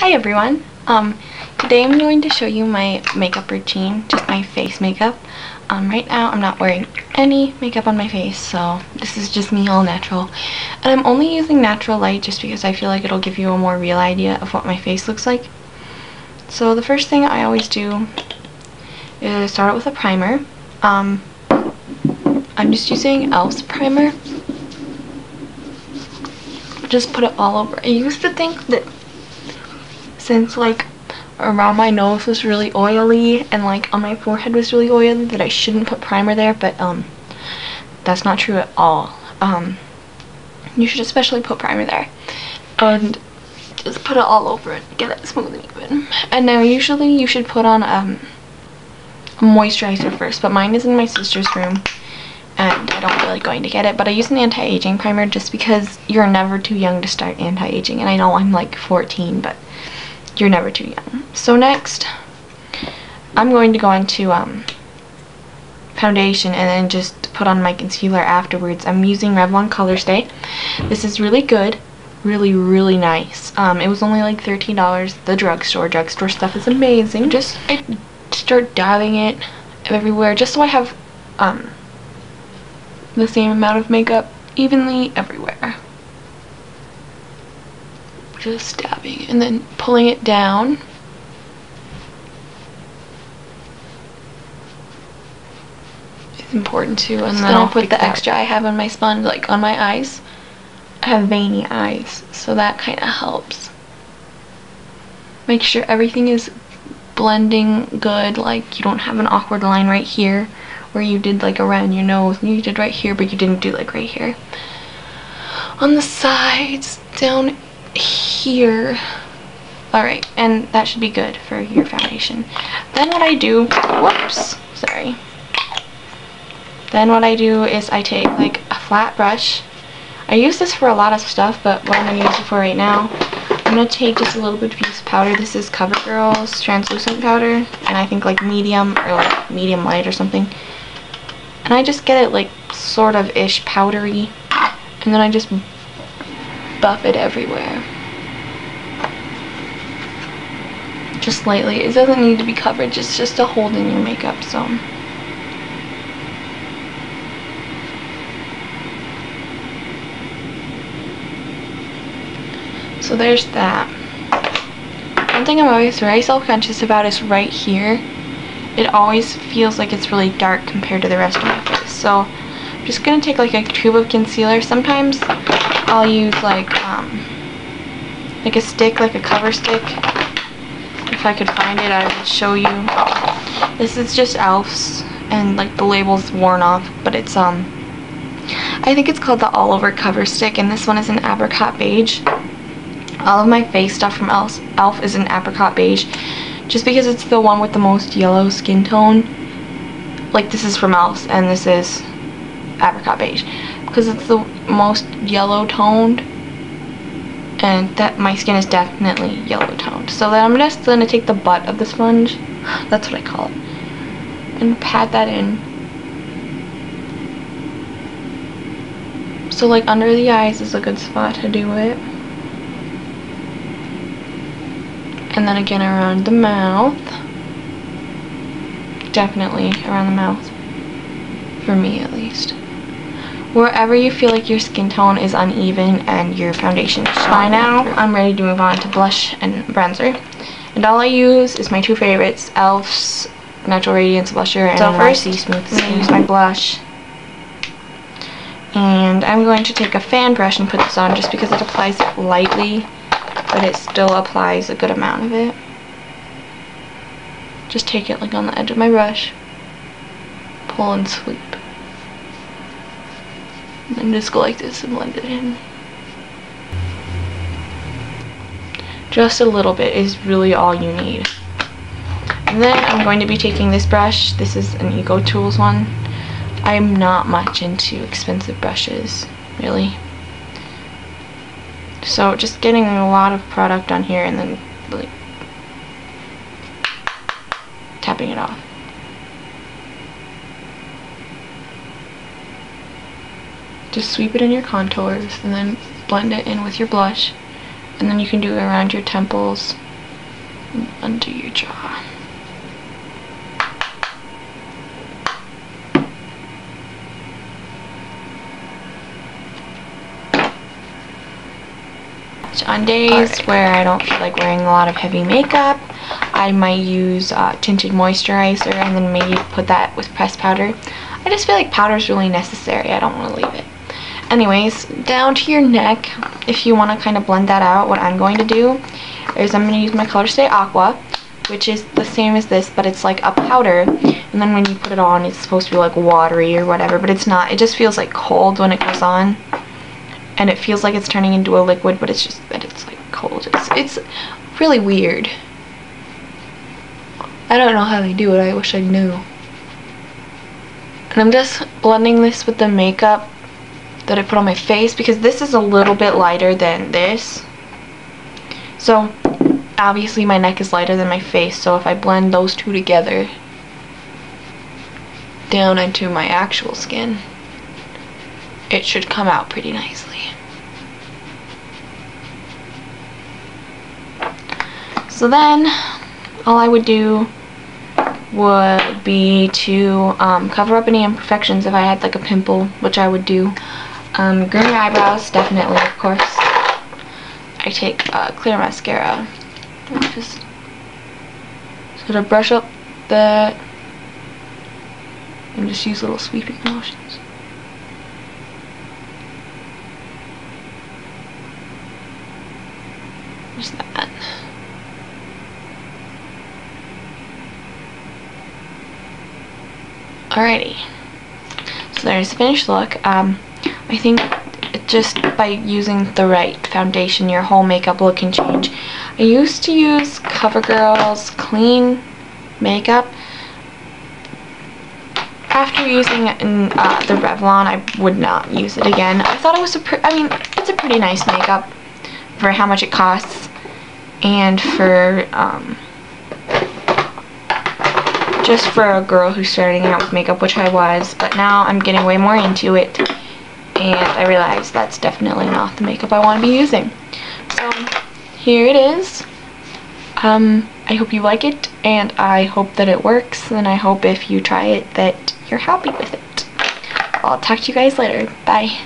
Hi everyone. Today I'm going to show you my makeup routine, just my face makeup. Right now I'm not wearing any makeup on my face, so this is just me all natural. And I'm only using natural light just because I feel like it'll give you a more real idea of what my face looks like. So the first thing I always do is start out with a primer. I'm just using e.l.f.'s primer. Just put it all over. I used to think that since like around my nose was really oily and like on my forehead was really oily that I shouldn't put primer there, but that's not true at all. You should especially put primer there and just put it all over it, get it smooth and even. And now usually you should put on a moisturizer first, but mine is in my sister's room and I don't feel like going to get it, but I use an anti-aging primer just because you're never too young to start anti-aging. And I know I'm like 14, but you're never too young. So next I'm going to go into foundation and then just put on my concealer afterwards. I'm using Revlon Color Stay. This is really good, really nice. It was only like $13. The drugstore stuff is amazing. I start dabbing it everywhere just so I have the same amount of makeup evenly everywhere. Just dabbing and then pulling it down. It's important too. And then I'll put the extra I have on my sponge, like on my eyes. I have veiny eyes, so that kind of helps. Make sure everything is blending good, like you don't have an awkward line right here where you did like around your nose and you did right here but you didn't do like right here. On the sides, down here. Alright, and that should be good for your foundation. Then what I do, Then what I do is I take like a flat brush. I use this for a lot of stuff, but what I'm going to use it for right now, I'm going to take just a little bit of piece of powder. This is CoverGirl's translucent powder, and I think like medium or like medium light or something. And I just get it like sort of ish powdery, and then I just buff it everywhere. Just lightly. It doesn't need to be covered, it's just to hold in your makeup, so. So there's that. One thing I'm always very self-conscious about is right here. It always feels like it's really dark compared to the rest of my face. So I'm just gonna take like a tube of concealer. Sometimes I'll use like a stick, like a cover stick. If I could find it, I would show you. This is just e.l.f.'s, and like the label's worn off, but it's I think it's called the all over cover stick, and this one is an apricot beige. All of my face stuff from e.l.f. is an apricot beige, just because it's the one with the most yellow skin tone. Like this is from e.l.f. and this is apricot beige because it's the most yellow toned, and that my skin is definitely yellow toned. So then I'm just gonna take the butt of the sponge, that's what I call it, and pat that in. So like under the eyes is a good spot to do it. And then again around the mouth. Definitely around the mouth. For me at least. Wherever you feel like your skin tone is uneven and your foundation is showing. By now, I'm ready to move on to blush and bronzer. And all I use is my two favorites, e.l.f.'s Natural Radiance Blusher and NYC Smooth Skin. Use my blush. And I'm going to take a fan brush and put this on just because it applies it lightly, but it still applies a good amount of it. Just take it like on the edge of my brush, pull and sweep. And then just go like this and blend it in. Just a little bit is really all you need. And then I'm going to be taking this brush. This is an Ego Tools one. I'm not much into expensive brushes, really. So just getting a lot of product on here and then like tapping it off. Just sweep it in your contours and then blend it in with your blush, and then you can do it around your temples and under your jaw. So on days where I don't feel like wearing a lot of heavy makeup, I might use tinted moisturizer and then maybe put that with pressed powder. I just feel like powder is really necessary. I don't want to leave it. Anyways, down to your neck, if you want to kind of blend that out, what I'm going to do is I'm going to use my Color Stay Aqua, which is the same as this, but it's like a powder, and then when you put it on, it's supposed to be like watery or whatever, but it's not. It just feels like cold when it goes on, and it feels like it's turning into a liquid, but it's just that it's like cold. It's really weird. I don't know how they do it. I wish I knew. And I'm just blending this with the makeup that I put on my face, because this is a little bit lighter than this. So obviously my neck is lighter than my face, so if I blend those two together down into my actual skin, it should come out pretty nicely. So then all I would do would be to cover up any imperfections if I had like a pimple, which I would do. Groom your eyebrows, definitely, of course. I take clear mascara and just sort of brush up that and just use little sweeping motions. Just that. Alrighty. So there's the finished look. I think just by using the right foundation, your whole makeup look can change. I used to use CoverGirl's clean makeup. After using it in the Revlon, I would not use it again. I thought it was it's a pretty nice makeup for how much it costs, and for just for a girl who's starting out with makeup, which I was, but now I'm getting way more into it, and I realize that's definitely not the makeup I want to be using. So here it is. I hope you like it, and I hope that it works, and I hope if you try it that you're happy with it. I'll talk to you guys later. Bye.